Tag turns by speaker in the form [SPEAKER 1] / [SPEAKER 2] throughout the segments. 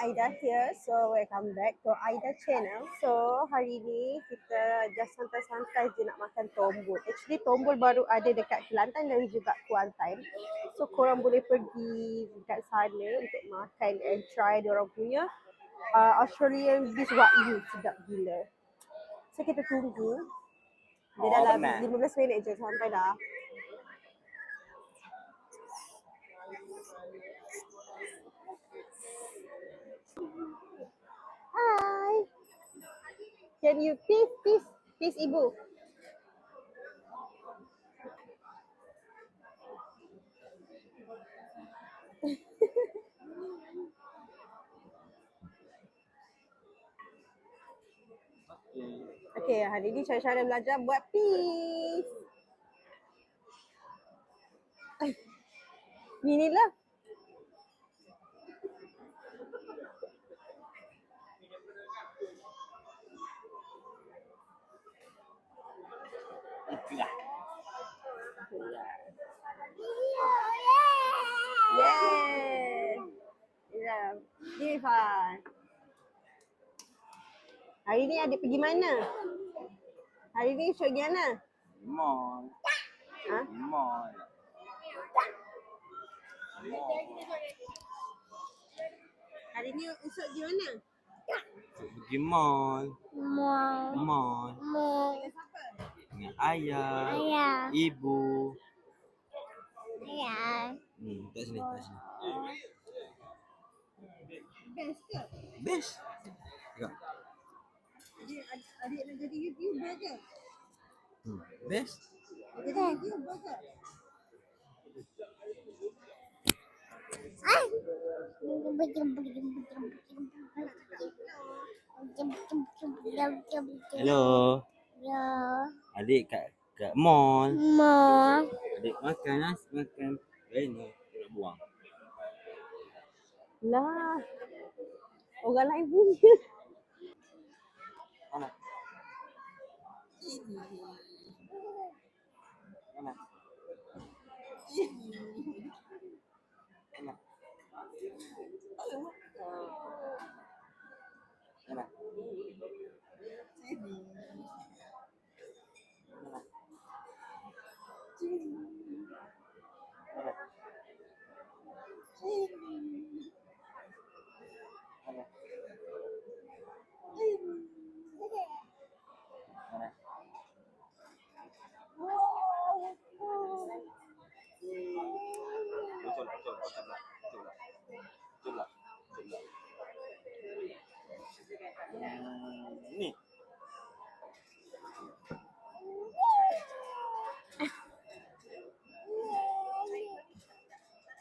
[SPEAKER 1] Aida here. So welcome back to Aida channel. So hari ni kita just santai-santai je nak makan tombol. Actually tombol baru ada dekat Kelantan dan juga Kuantan. So korang boleh pergi dekat sana untuk makan and try diorang punya Australian beef wagyu, sedap gila. So kita tunggu. Dia dalam 15 minit je sampai dah. Hi. Can you please ibu? Okay, hari ni Syara belajar buat peace. Ni lah. Yeah. Irfan. Hari ni adik pergi mana? Hari ni Syuk pergi mana?
[SPEAKER 2] Mall.
[SPEAKER 1] Ha?
[SPEAKER 2] Mall.
[SPEAKER 1] Hari ni Usuk pergi mana?
[SPEAKER 2] Pergi mall.
[SPEAKER 3] Mall.
[SPEAKER 2] Mall.
[SPEAKER 3] Mall.
[SPEAKER 1] Dengan siapa?
[SPEAKER 2] Dengan ayah.
[SPEAKER 3] Ayah.
[SPEAKER 2] Ibu.
[SPEAKER 3] Ayah.
[SPEAKER 2] Tak sini, tak sini.
[SPEAKER 1] Best ke?
[SPEAKER 2] Best. Tengok.
[SPEAKER 1] Adik nak jadi YouTuber ke?
[SPEAKER 2] Best.
[SPEAKER 1] Nak jadi YouTuber ke?
[SPEAKER 2] Hello.
[SPEAKER 3] Ya.
[SPEAKER 2] Adik kat mall.
[SPEAKER 3] Mall.
[SPEAKER 2] Adik makan makan. Ini nak buang.
[SPEAKER 1] Lah. Orang lain punya.
[SPEAKER 2] Mana? Mana? Mana? Mana? Ni.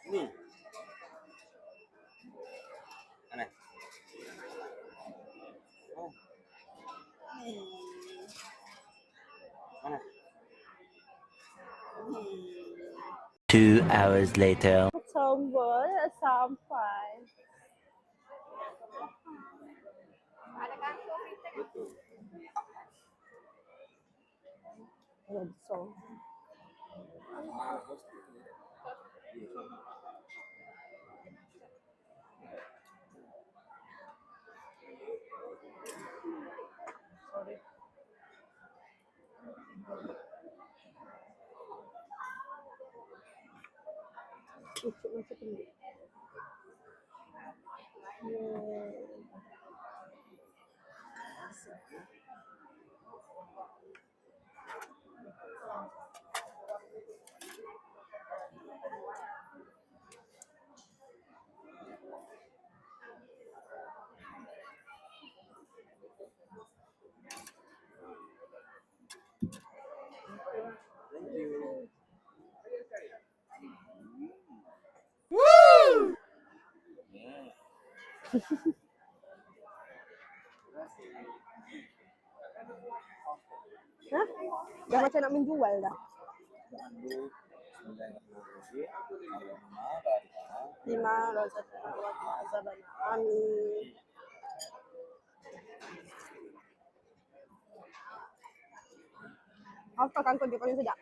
[SPEAKER 2] Ni. Mana? Mana?
[SPEAKER 4] 2 hours later.
[SPEAKER 1] Tombol sampai. Ada kantong kita. So. Ucuk macam ni. Ha? Dah macam nak menjual dah. Lima Amin. Apa kangkung dia paling sedap?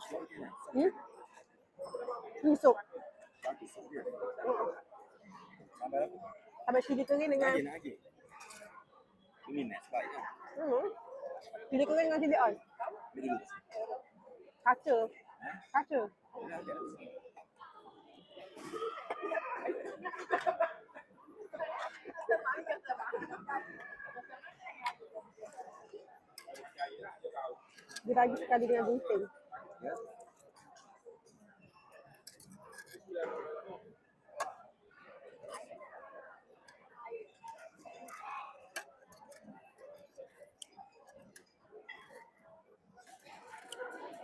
[SPEAKER 1] Hmm? Ni sup.
[SPEAKER 2] Tambah apa?
[SPEAKER 1] Tambah cili kering dengan
[SPEAKER 2] Nak lagi. Ini next bite kan?
[SPEAKER 1] cili kering dengan cili oil.
[SPEAKER 2] Beli dulu.
[SPEAKER 1] Kaca. Kaca.
[SPEAKER 2] Dah ada.
[SPEAKER 1] Dia bagi sekali dengan gunting.
[SPEAKER 2] Ya.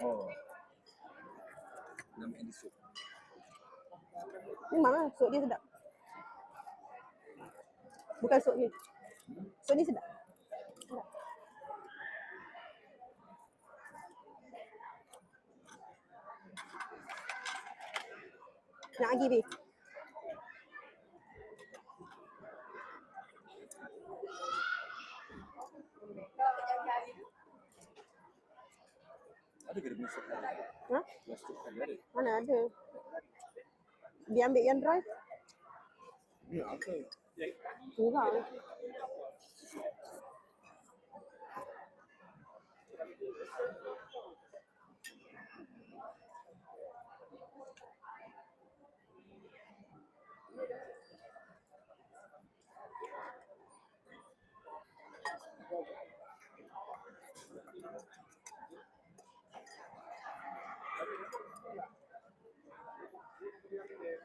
[SPEAKER 2] Oh. Nama ini sup.
[SPEAKER 1] Ni mana sup dia sedap. Bukan sup ni. Sup ni sedap. Sedap. Nak lagi, Bi?
[SPEAKER 2] Ada ke dia punya sup tadi?
[SPEAKER 1] Ha?
[SPEAKER 2] Yang sup tadi ada?
[SPEAKER 1] Mana ada? Dia ambil yang dry.
[SPEAKER 2] Ni apa?
[SPEAKER 1] Kurang.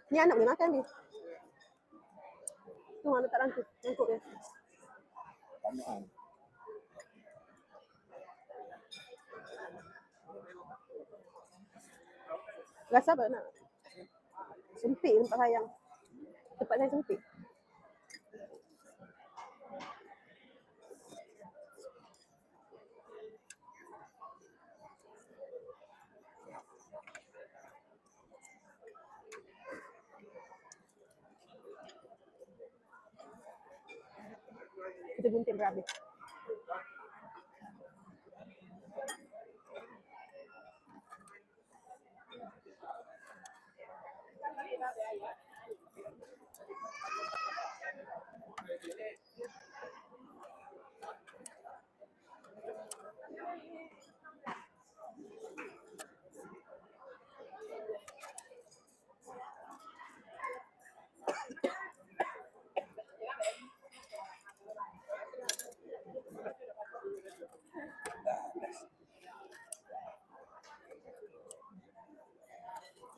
[SPEAKER 1] Ni anak boleh makan ni. Tu mana tak rangkut. Rangkut dia.
[SPEAKER 2] Tambahan.
[SPEAKER 1] Rasa apa nak? Sempit tempat sayang. Tempat saya sempit. Kita gunting berhabis.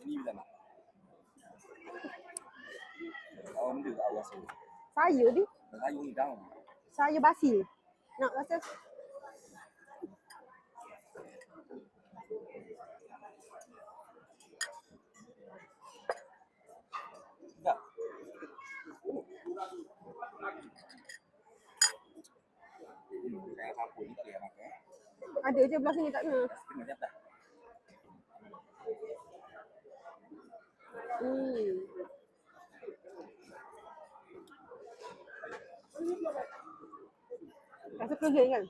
[SPEAKER 2] Ini bila nak? Awak benda tak awak rasa?
[SPEAKER 1] Sayur ni.
[SPEAKER 2] Sayur ni down.
[SPEAKER 1] Sayur basil. Nak rasa?
[SPEAKER 2] Tak. Saya sapu ni tak boleh makan.
[SPEAKER 1] Ada je belah sini tak kena.
[SPEAKER 2] Kena jap dah.
[SPEAKER 1] Rasa kering kan?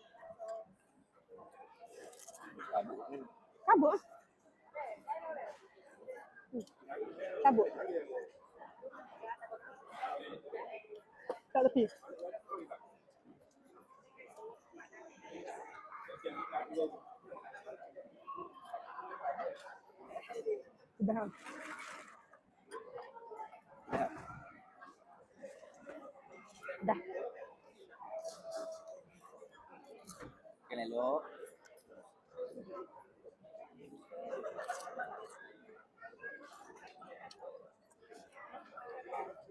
[SPEAKER 2] Sabuk ni.
[SPEAKER 1] Sabuk ah. Sabuk. Tak tepi. Dah. Dah.
[SPEAKER 2] Makan elok.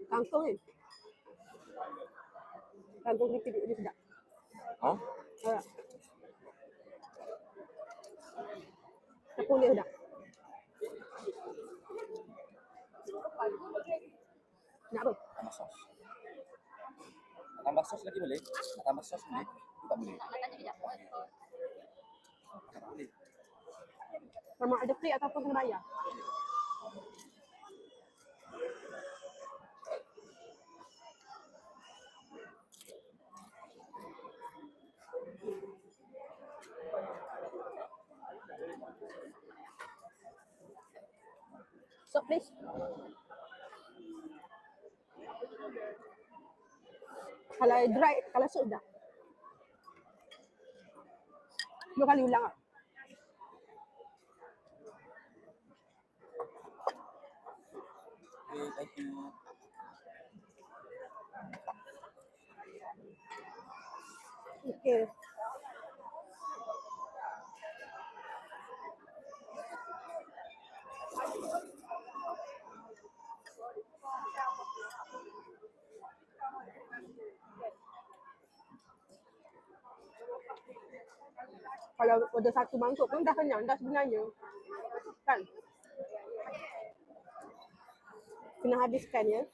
[SPEAKER 1] Kangkung ni. Kangkung ni dia sedap.
[SPEAKER 2] Ha?
[SPEAKER 1] Alright. Tepung dia sedap. Nak apa?
[SPEAKER 2] Tambah sos. Nak tambah sos lagi boleh? Nak tambah sos boleh? Tu tak boleh. Tak boleh.
[SPEAKER 1] Sama ada free ataupun kena bayar. Stop please. Kalau dry, kalau soup dah. 2 kali ulang ah.
[SPEAKER 2] Okay, thank you.
[SPEAKER 1] Okay. Kalau order satu mangkuk pun dah kenyang dah sebenarnya. Kan? Kena habiskan ya.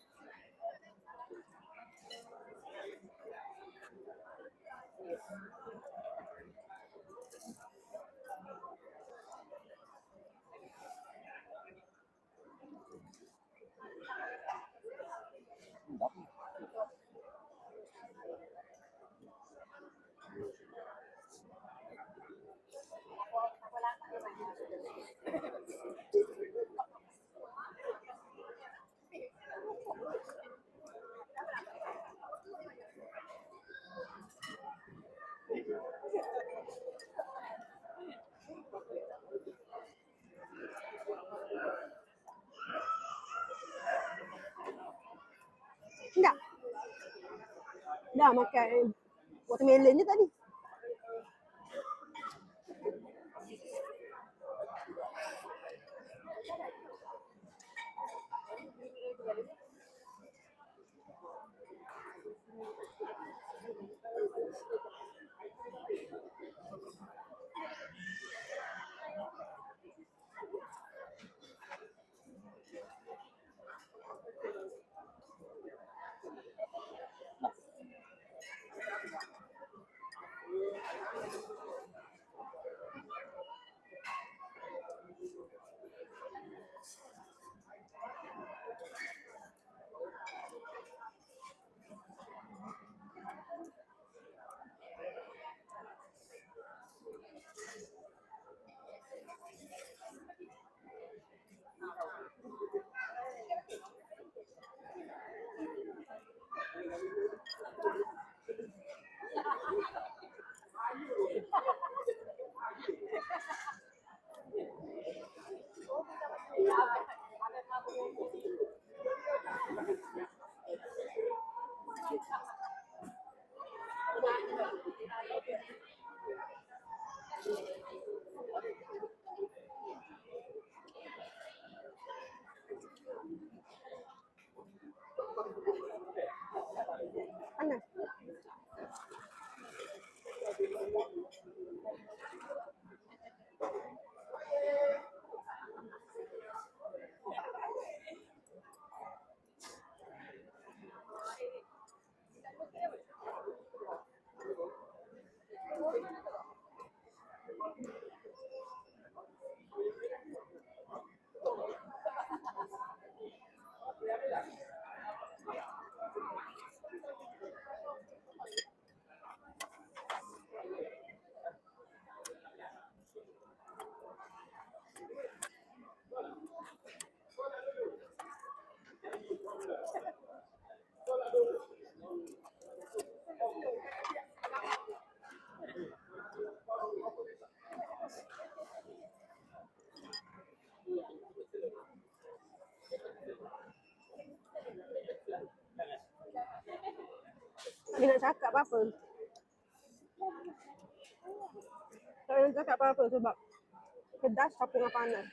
[SPEAKER 1] Enggak. Dah makan watermelon je tadi. Panas. Dia nak cakap apa-apa. Tak nak cakap apa-apa sebab pedas campur dengan panas.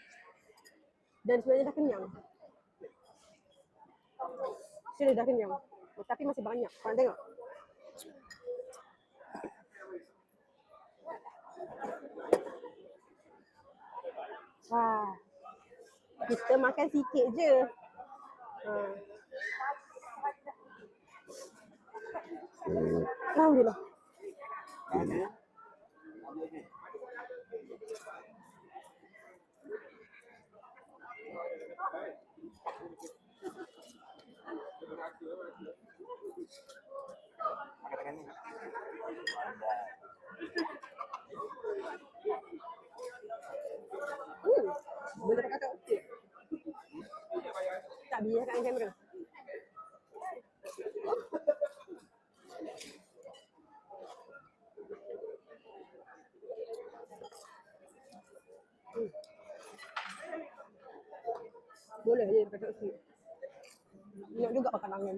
[SPEAKER 1] Dan sebenarnya dah kenyang. Sudah dah kenyang. Tapi masih banyak. Korang tengok. Wah. Kita makan sikit je. Alhamdulillah.
[SPEAKER 2] Makan tangan ni.
[SPEAKER 1] Boleh pakai okey. Boleh je pakai tracksuit. Nak juga pakai tangan.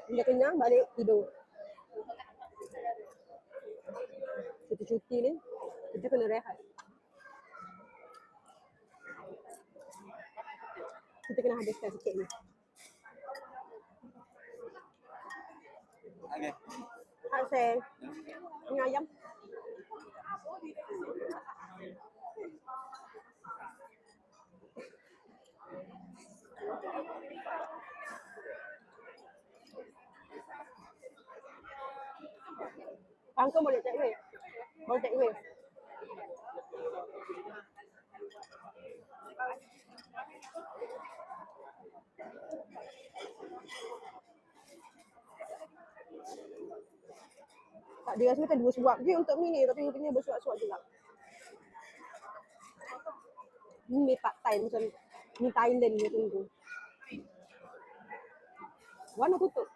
[SPEAKER 1] Bila kenyang, balik tidur. Cuti-cuti ni, kita kena rehat. Kita kena habiskan sikit ni.
[SPEAKER 2] Okay.
[SPEAKER 1] Hasil. Ini ayam. Kangkung boleh take away. Boleh take away. Tak, dia rasa macam 2 suap je untuk mi ni, tapi rupanya bersuap-suap juga. Ni mi Pad Thai macam mi Thailand macam tu. Warna tutup.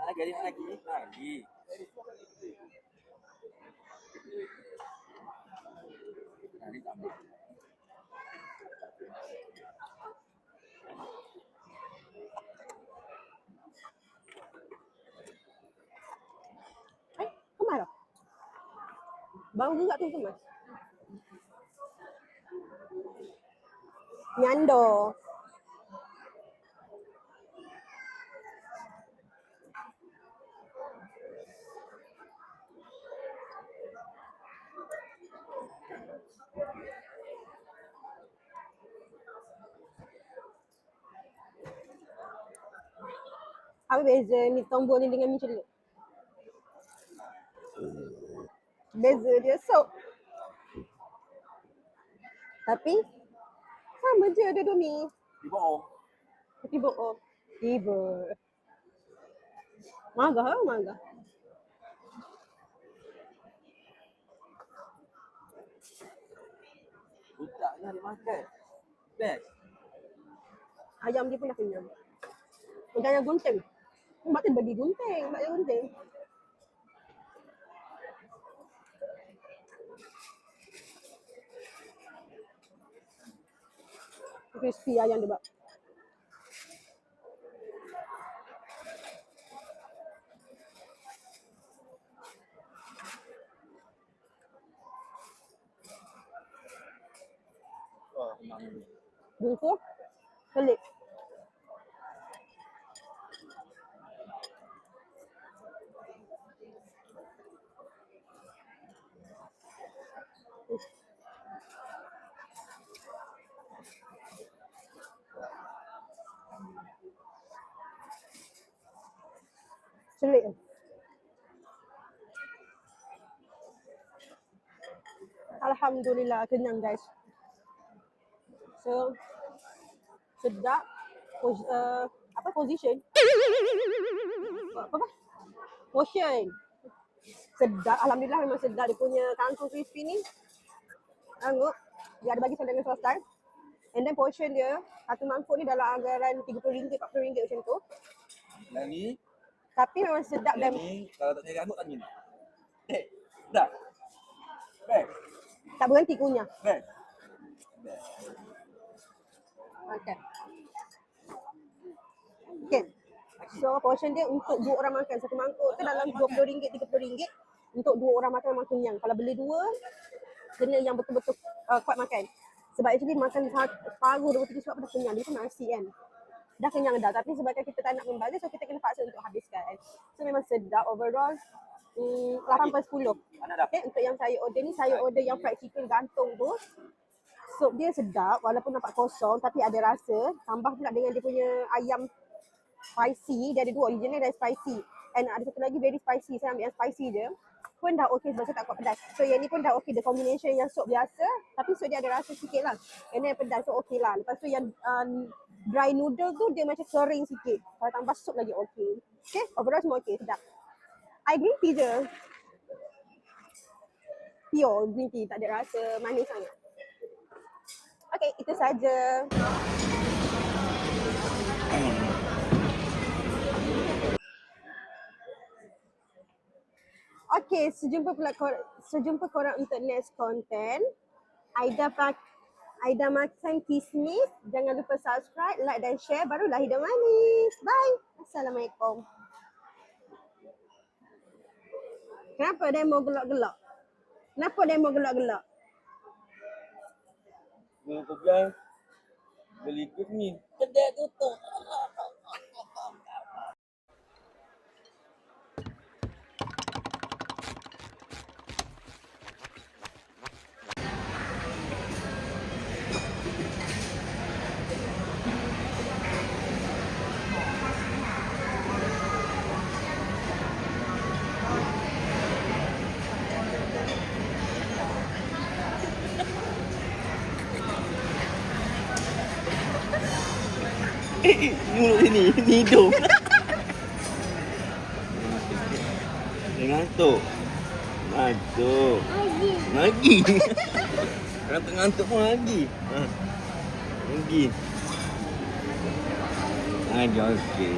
[SPEAKER 2] Nak lagi. Nanti tambah.
[SPEAKER 1] Kemas tak? Bau juga tu kemas. Nyando. Apa beza mi tombol ni dengan mi celup? Beza dia sop. Tapi sama je dua-dua mi.
[SPEAKER 2] Di bawah.
[SPEAKER 1] Tapi bohong. Tiba. Marah lah, marah.
[SPEAKER 2] Budaknya dia makan. Best.
[SPEAKER 1] Ayam dia pun dah kenyang. Jangan gunting. Mak tu bagi gunting. Mak jangan gunting. Crispy ayam dia buat.
[SPEAKER 2] Wah, memang ni.
[SPEAKER 1] Bungkus. Selip. Selit. Alhamdulillah kenyang guys. So sedap. Apa position? Apa? Portion. Sedap. Alhamdulillah memang sedap dia punya kangkung crispy ni. Tengok. Dia ada bagi saya dengan sauce Thai. And then portion dia, satu mangkuk ni dalam anggaran RM30, RM40 macam tu.
[SPEAKER 2] Yang ni,
[SPEAKER 1] Tapi memang sedap dan
[SPEAKER 2] yang ni kalau tak cari rambut tanya ni. Dah. Best.
[SPEAKER 1] tak berhenti kunyah.
[SPEAKER 2] Best.
[SPEAKER 1] Okay. Okay. So portion dia untuk 2 orang makan. Satu mangkuk tu dalam RM20, RM30. Untuk 2 orang makan memang kenyang. Kalau beli 2, kena yang betul-betul kuat makan. Sebab actually makan separuh 2-3 suap dah kenyang. Dia tu nasi kan. Dah kenyang dah. Tapi sebabkan kita tak nak membazir, so kita kena paksa untuk habiskan. So memang sedap overall. 8/10. Okay, untuk yang saya order ni, saya order yang fried chicken gantung tu. Sup dia sedap walaupun nampak kosong tapi ada rasa. Tambah pula dengan dia punya ayam spicy. Dia ada 2, original dan spicy. And ada satu lagi very spicy. Saya ambil yang spicy je. Pun dah okey sebab saya tak kuat pedas. So yang ni pun dah okey. The combination yang sup biasa. Tapi sup dia ada rasa sikit lah. And then pedas so okey lah. Lepas tu yang dry noodle tu dia macam kering sikit. Kalau tambah sup lagi okey. Okay, overall semua okey. Sedap. I green tea je. Pure green tea. Tak ada rasa manis sangat. Okay, itu saja. Okay, sejumpa korang untuk next content. Aida makan kismis. Jangan lupa subscribe, like dan share. Barulah hidup manis. Bye. Assalamualaikum. Kenapa demo gelak-gelak? Kenapa demo gelak-gelak?
[SPEAKER 2] Kalau kau bilang, beli ikut ni. Kedai tutup. Mulut sini hidung. Dia ngantuk. Ngantuk. Lagi. Orang ngantuk pun lagi. Ha. Lagi. Aja okey.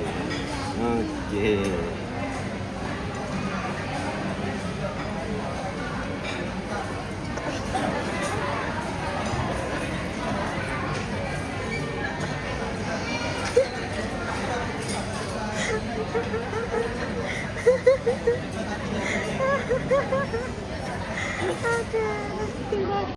[SPEAKER 2] Okey.
[SPEAKER 1] Aduh, tinggal.